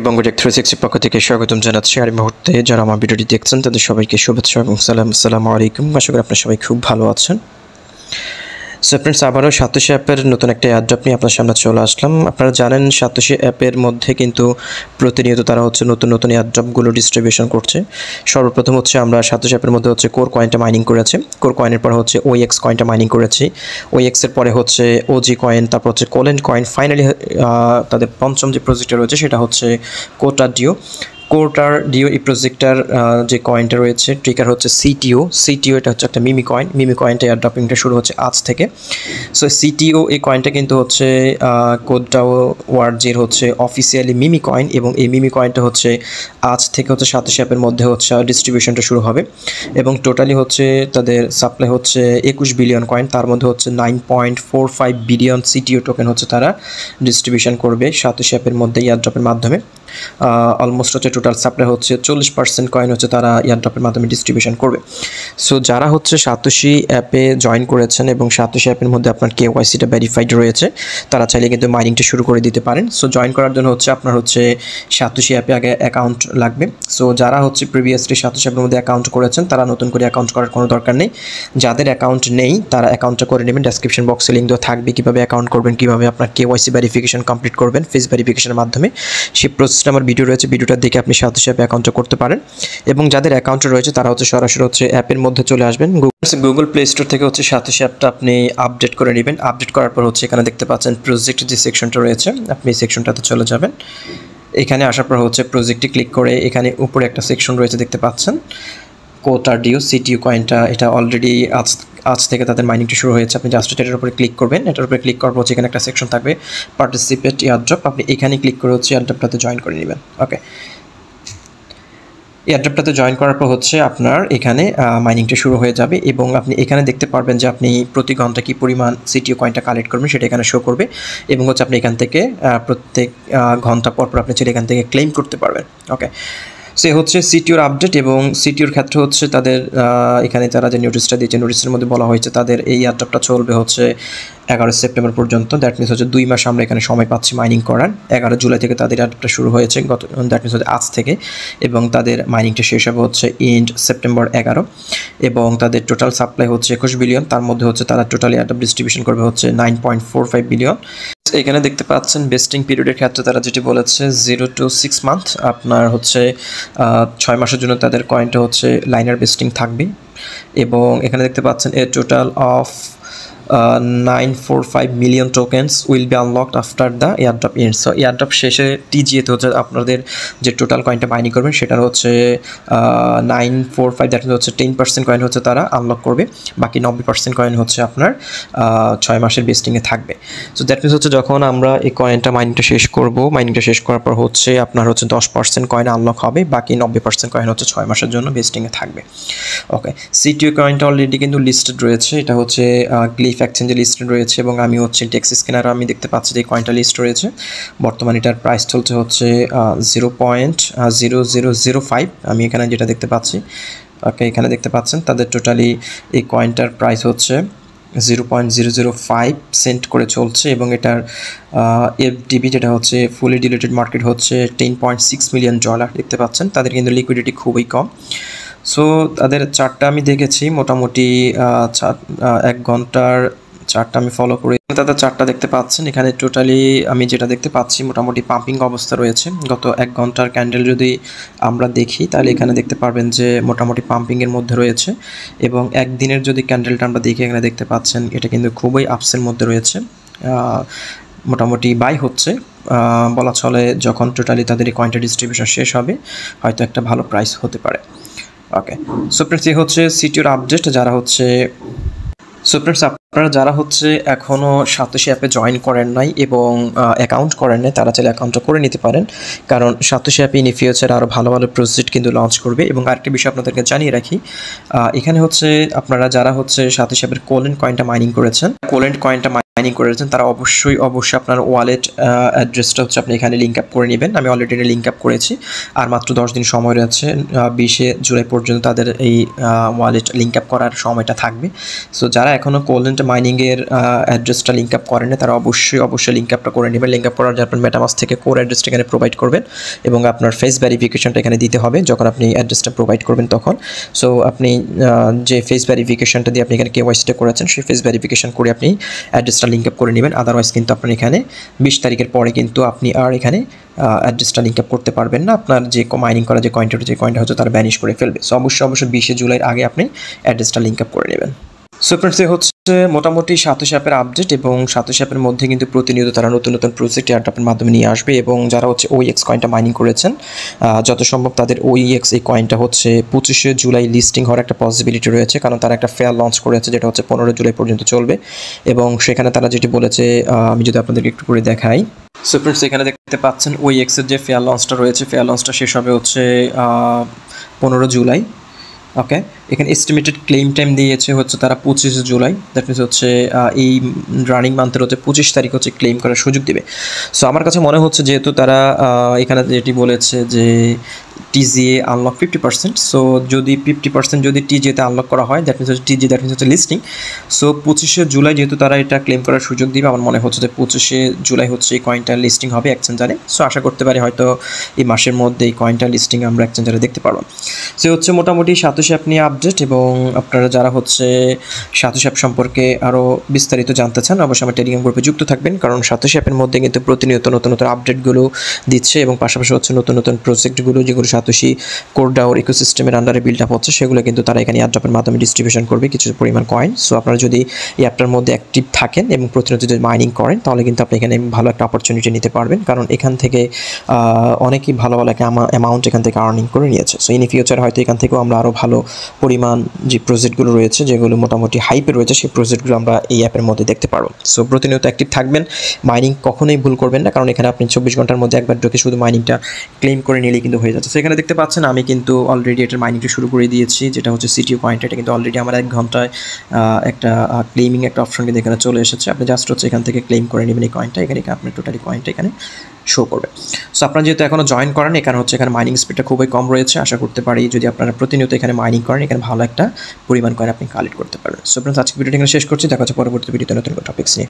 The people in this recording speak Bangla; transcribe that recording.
বঙ্গটেক 360 পক্ষ থেকে স্বাগতম জানাচ্ছি। আর এই মুহূর্তে যারা আমার ভিডিওটি দেখছেন তাদের সবাইকে শুভেচ্ছা এবং সালাম। আসসালামু আলাইকুম। আশা করি আপনারা সবাই খুব ভালো আছেন। সো ফ্রেন্ডস, আবারও সাতোশি অ্যাপের নতুন একটা অ্যাড্রপ নিয়ে আপনার সামনে চলে আসলাম। আপনারা জানেন সাতোশি অ্যাপের মধ্যে কিন্তু প্রতিনিয়ত তারা নতুন নতুন অ্যাড্রপগুলো ডিস্ট্রিবিউশন করছে। সর্বপ্রথম আমরা সাতোশি অ্যাপের মধ্যে কোর কয়েনটা মাইনিং করেছে। কোর কয়েনের পর ওএক্স কয়েনটা মাইনিং করেছি। ওএক্সের পরে ওজি কয়েন, তারপর কোলেন্ট কয়েন। ফাইনালি তাদের পঞ্চম যে প্রজেক্টটা রয়েছে সেটা কোটার ডিও। এই প্রজেক্টটার যে কয়েনটা রয়েছে ট্রিকার সিটিও। এটা একটা মিমি কয়েন। মিমি কয়েনটা এয়ারড্রপিংটা শুরু হচ্ছে আজ থেকে। সো সিটিও এই কয়েনটা কিন্তু কোডটাও ওয়ার্ডজের অফিসিয়ালি মিমি কয়েন, এবং এই মিমি কয়েনটা আজ থেকে সাতোশি অ্যাপের মধ্যে ডিস্ট্রিবিউশনটা শুরু হবে। এবং টোটালি তাদের সাপ্লাই 21 বিলিয়ন কয়েন। তার মধ্যে 9.45 বিলিয়ন সিটিও টোকেন তারা ডিস্ট্রিবিউশন করবে সাতোশি অ্যাপের মধ্যে এয়ারড্রপের মাধ্যমে। অলমোস্ট টোটাল সাপ্লাই 40% কয়েন তারা এয়ারড্রপের মাধ্যমে ডিস্ট্রিবিউশন করবে। সো যারা সাতোশি অ্যাপে জয়েন করেছেন এবং সাতোশি অ্যাপের মধ্যে আপনার কেওয়াইসিটা ভেরিফাইড রয়েছে, তারা চাইলে কিন্তু মাইনিংটা শুরু করে দিতে পারেন। সো জয়েন করার জন্য আপনার সাতোশি অ্যাপে আগে অ্যাকাউন্ট লাগবে। সো যারা প্রিভিয়াসলি সাতোশি অ্যাপের মধ্যে অ্যাকাউন্ট করেছেন তারা নতুন করে অ্যাকাউন্ট করার কোনো দরকার নেই। যাদের অ্যাকাউন্ট নেই তারা অ্যাকাউন্টটা করে নেবেন। ডেসক্রিপশন বক্সে লিঙ্ক দেওয়া থাকবে কীভাবে অ্যাকাউন্ট করবেন, কীভাবে আপনার কেওয়াইসি ভেরিফিকেশন কমপ্লিট করবেন ফেস ভেরিফিকেশনের মাধ্যমে। সেই প্রসেসটা আমার ভিডিও রয়েছে, ভিডিওটা দেখে আপনি সাতোশি অ্যাপে অ্যাকাউন্টটা করতে পারেন। এবং যাদের অ্যাকাউন্ট রয়েছে তারা সরাসরি অ্যাপের মধ্যে চলে আসবেন। গুগল প্লে স্টোর থেকে সাতোশি অ্যাপটা আপনি আপডেট করে নেবেন। আপডেট করার পর এখানে দেখতে পাচ্ছেন প্রজেক্ট যে সেকশনটা রয়েছে, আপনি এই সেকশনটাতে চলে যাবেন। এখানে আসার পর প্রজেক্টে ক্লিক করে এখানে উপরে একটা সেকশন রয়েছে দেখতে পাচ্ছেন কোটার ডিও সিটিও কয়েনটা। এটা অলরেডি আজ থেকে তাদের মাইনিংটা শুরু হয়েছে। আপনি জাস্ট এটার উপরে ক্লিক করবেন। এটার উপরে ক্লিক করার পর এখানে একটা সেকশন থাকবে পার্টিসিপেট এয়ারড্রপ। আপনি এখানে ক্লিক করে এয়ারড্রপটাতে জয়েন করে নেবেন। ওকে, এয়ারড্রপটাতে জয়েন করার পর আপনার এখানে মাইনিংটা শুরু হয়ে যাবে। এবং আপনি এখানে দেখতে পারবেন যে আপনি প্রতি ঘন্টা কী পরিমাণ সিটিও কয়েনটা কালেক্ট করবেন সেটা এখানে শো করবে। এবং আপনি এখান থেকে প্রত্যেক ঘন্টা পর পর আপনি এখান থেকে ক্লেম করতে পারবেন। ওকে, সে সিটিওর আপডেট। এবং সিটিওর ক্ষেত্রে তাদের এখানে তারা যে নোটিশটা দিয়েছে, নোটিশের মধ্যে বলা হয়েছে তাদের এই এয়ারড্রপটা চলবে 11 সেপ্টেম্বর পর্যন্ত। দ্যাট মিনস 2 মাস আমরা এখানে সময় পাচ্ছি মাইনিং করার। 11 জুলাই থেকে তাদের এয়ারড্রপটা শুরু হয়েছে দ্যাট মিনস আজ থেকে। এবং তাদের মাইনিংটা শেষ হবে এন্ড সেপ্টেম্বর 11। এবং তাদের টোটাল সাপ্লাই 21 বিলিয়ন। তার মধ্যে তারা টোটাল এয়ারড্রপ ডিস্ট্রিবিউশন করবে 9.45 বিলিয়ন। এখানে দেখতে পাচ্ছেন বেস্টিং পিরিয়ডের ক্ষেত্রে তারা যেটি বলেছে 0 to 6 মান্থ। আপনার 6 মাসের জন্য তাদের কয়েনটা লাইনার বেস্টিং থাকবে। এবং এখানে দেখতে পাচ্ছেন a total of 945 million tokens will be unlocked after the airdrop end. So airdrop শেষে টিজিএতে আপনাদের যে টোটাল কয়েনটা মাইনিং করবেন সেটার 945, দ্যাট মিনস 10% কয়েন তারা আনলক করবে। বাকি 90% কয়েন আপনার 6 মাসের বেস্টিংয়ে থাকবে। সো দ্যাট মিনস যখন আমরা এই কয়েনটা মাইনিংটা শেষ করব, মাইনিংটা শেষ করার পর আপনার 10% কয়েন আনলক হবে। বাকি 90% কয়েন 6 মাসের জন্য বেস্টিংয়ে থাকবে। ওকে, সিটিও কয়েনটা অলরেডি কিন্তু লিস্টেড রয়েছে। এটা গ্লিফ এক্সচেঞ্জে লিস্টেড রয়েছে। এবং আমি টেক্স স্ক্যানারও আমি দেখতে পাচ্ছি যে কয়েনটা লিস্ট রয়েছে। বর্তমানে এটার প্রাইস চলছে 0.0005। আমি এখানে যেটা দেখতে পাচ্ছি, ওকে, এখানে দেখতে পাচ্ছেন তাদের টোটালি এই কয়েনটার প্রাইস 0.005 সেন্ট করে চলছে। এবং এটার এফডিবি যেটা ফুলি ডিলিটেড মার্কেট $10.6 মিলিয়ন দেখতে পাচ্ছেন। তাদের কিন্তু লিকুইডিটি খুবই কম। সো তাদের চার্টটা আমি দেখেছি মোটামুটি 1 ঘন্টার চার্টটা আমি ফলো করি। তাদের চার্টটা দেখতে পাচ্ছেন এখানে টোটালি আমি যেটা দেখতে পাচ্ছি মোটামুটি পাম্পিং অবস্থা রয়েছে। গত 1 ঘন্টার ক্যান্ডেল যদি আমরা দেখি তাহলে এখানে দেখতে পারবেন যে মোটামুটি পাম্পিংয়ের মধ্যে রয়েছে। এবং একদিনের যদি ক্যান্ডেলটা আমরা দেখি এখানে দেখতে পাচ্ছেন এটা কিন্তু খুবই আপসের মধ্যে রয়েছে। মোটামুটি বাই বলা চলে। যখন টোটালি তাদের এই কয়েনটা ডিস্ট্রিবিউশন শেষ হবে হয়তো একটা ভালো প্রাইস হতে পারে। ওকে, সো ফ্রেন্ডস এই সিটিওর আপডেট। যারা আপনারা যারা এখনও সাতোশি অ্যাপে জয়েন করেন নাই এবং অ্যাকাউন্ট করেন নাই তারা চাইলে অ্যাকাউন্টটা করে নিতে পারেন। কারণ সাতোশি অ্যাপে ইন ফিউচার আরও ভালো ভালো প্রজেক্ট কিন্তু লঞ্চ করবে। এবং আরেকটা বিষয় আপনাদেরকে জানিয়ে রাখি, এখানে আপনারা যারা সাতোশি অ্যাপের কোলেন্ট কয়েনটা মাইনিং করেছেন, কোলেন্ট কয়েনটা মাইনিং করে রয়েছেন তারা অবশ্যই আপনার ওয়ালেট অ্যাড্রেসটা হচ্ছে আপনি এখানে লিঙ্ক আপ করে নেবেন। আমি অলরেডি এটা লিঙ্ক আপ করেছি, আর মাত্র 10 দিন সময় রয়েছে। 20 জুলাই পর্যন্ত তাদের এই ওয়ালেট লিঙ্ক আপ করার সময়টা থাকবে। সো যারা এখনও কোল্ডেন্ট মাইনিংয়ের অ্যাড্রেসটা লিঙ্ক আপ করেন তারা অবশ্যই লিঙ্ক আপটা করে নেবেন। লিঙ্ক আপ করার জন্য আপনার মেটামাস্ক থেকে কোর অ্যাড্রেসটা এখানে প্রোভাইড করবেন এবং আপনার ফেস ভেরিফিকেশনটা এখানে দিতে হবে যখন আপনি অ্যাড্রেসটা প্রোভাইড করবেন তখন। সো আপনি যে ফেস ভেরিফিকেশনটা দিয়ে আপনি এখানে কেওয়াইসিটা করেছেন সেই ফেস ভেরিফিকেশন করে আপনি অ্যাড্রেসটা লিঙ্ক আপ করে নেবেন। আদারওয়াইজ কিন্তু আপনার এখানে 20 তারিখের পরে কিন্তু আপনি আর এখানে অ্যাড্রেসটা লিঙ্ক আপ করতে পারবেন না। আপনার যে মাইনিং করা যে কয়েনটা হচ্ছে তারা ব্যানিশ করে ফেলবে। সো অবশ্যই 20 জুলাইয়ের আগে আপনি অ্যাড্রেসটা লিঙ্ক আপ করে নেবেন। সো ফ্রেন্ডস, এই হচ্ছে মোটামুটি সাতোশি অ্যাপের আপডেট, এবং সাতোশি অ্যাপের মধ্যে কিন্তু প্রতিনিয়ত তারা নতুন প্রজেক্ট এয়ারড্রপের মাধ্যমে নিয়ে আসবে। এবং যারা হচ্ছে OEX কয়েনটা মাইনিং করেছেন যত সম্ভব তাদের OEX এই কয়েনটা হচ্ছে 25 জুলাই লিস্টিং হওয়ার একটা পসিবিলিটি রয়েছে, কারণ তারা একটা ফেয়ার লঞ্চ করেছে যেটা হচ্ছে 15 জুলাই পর্যন্ত চলবে। এবং সেখানে তারা যেটি বলেছে আমি যদি আপনাদেরকে একটু করে দেখাই। সো ফ্রেন্ডস, এখানে দেখতে পাচ্ছেন OEX এর যে ফেয়ার লঞ্চটা রয়েছে, ফেয়ার লঞ্চটা শেষ হবে হচ্ছে 15 জুলাই। ওকে, এখানে এস্টিমেটেড ক্লেম টাইম দিয়েছে হচ্ছে তারা 25 জুলাই। দ্যাট মিনস হচ্ছে এই রানিং মান্থের হচ্ছে 25 তারিখ হচ্ছে ক্লেম করার সুযোগ দেবে। সো আমার কাছে মনে হচ্ছে যেহেতু তারা এখানে যেটি বলেছে যে TGA আনলক 50%, সো যদি 50% যদি TGA-তে আনলক করা হয় দ্যাট মিনস হচ্ছে TGA, দ্যাট মিনস হচ্ছে লিস্টিং। সো 25 জুলাই যেহেতু তারা এটা ক্লেম করার সুযোগ দিবে, আমার মনে হচ্ছে যে 25 জুলাই হচ্ছে এই কয়েনটা লিস্টিং হবে এক্সচেঞ্জারে। সো আশা করতে পারি হয়তো এই মাসের মধ্যে এই কয়েনটা লিস্টিং আমরা এক্সচেঞ্জারে দেখতে পারবো। সো হচ্ছে মোটামুটি সাতোশি অ্যাপ নিয়ে আপডেট, এবং আপনারা যারা হচ্ছে সাতোশি অ্যাপ সম্পর্কে আরও বিস্তারিত জানতে চান অবশ্যই আমার টেলিগ্রাম গ্রুপে যুক্ত থাকবেন, কারণ সাতোশি অ্যাপের মধ্যে কিন্তু প্রতিনিয়ত নতুন আপডেটগুলো দিচ্ছে, এবং পাশাপাশি হচ্ছে নতুন প্রজেক্টগুলো যেগুলো সাতোশি কোরডাওর ইকোসিস্টেমের আন্ডারে বিল্ড আপ হচ্ছে সেগুলো কিন্তু তারা এখানে এয়ারড্রপের মাধ্যমে ডিস্ট্রিবিউশন করবে কিছু পরিমাণ কয়েন। সো আপনারা যদি এই অ্যাপটার মধ্যে অ্যাক্টিভ থাকেন এবং প্রতিনিয়ত যদি মাইনিং করেন তাহলে কিন্তু আপনি এখানে ভালো একটা অপরচুনিটি নিতে পারবেন, কারণ এখান থেকে অনেকেই ভালো একটা অ্যামাউন্ট এখান থেকে আর্নিং করে নিয়েছে। সো ইন ফিউচার হয়তো এখান থেকেও আমরা আরও ভালো পরিমাণ যে প্রজেক্টগুলো রয়েছে যেগুলো মোটামুটি হাইপে রয়েছে সেই প্রজেক্টগুলো আমরা এই অ্যাপের মধ্যে দেখতে পারবো। সো প্রতিনিয়ত অ্যাক্টিভ থাকবেন, মাইনিং কখনোই ভুল করবেন না, কারণ এখানে আপনি 24 ঘন্টার মধ্যে একবার ঢুকে শুধু মাইনিংটা ক্লেম করে নিলেই কিন্তু হয়ে যাচ্ছে। সো এখানে দেখতে পাচ্ছেন আমি কিন্তু অলরেডি এটার মাইনিংটা শুরু করে দিয়েছি, যেটা হচ্ছে CTO কয়েনটা। এটা কিন্তু অলরেডি আমার 1 ঘন্টায় একটা ক্লেমিং একটা অপশন কিন্তু এখানে চলে এসেছে। আপনি জাস্ট হচ্ছে এখান থেকে ক্লেম করে নেবেন এই কয়েনটা, এখানে আপনার টোটালি কয়েনটা এখানে শো করবে। সো আপনারা যেহেতু এখনও জয়েন করেন, এখানে হচ্ছে এখানে মাইনিং স্পিডটা খুবই কম রয়েছে। আশা করতে পারি যদি আপনারা প্রতিনিয়ত এখানে মাইনিং করেন এখানে ভালো একটা পরিমাণ কয়েন আপনি কালেক্ট করতে পারবেন। সো ফ্রেন্ডস, আজকে ভিডিওটা এখানে শেষ করছি। দেখা হচ্ছে পরবর্তী ভিডিওতে নতুন টপিকস নিয়ে।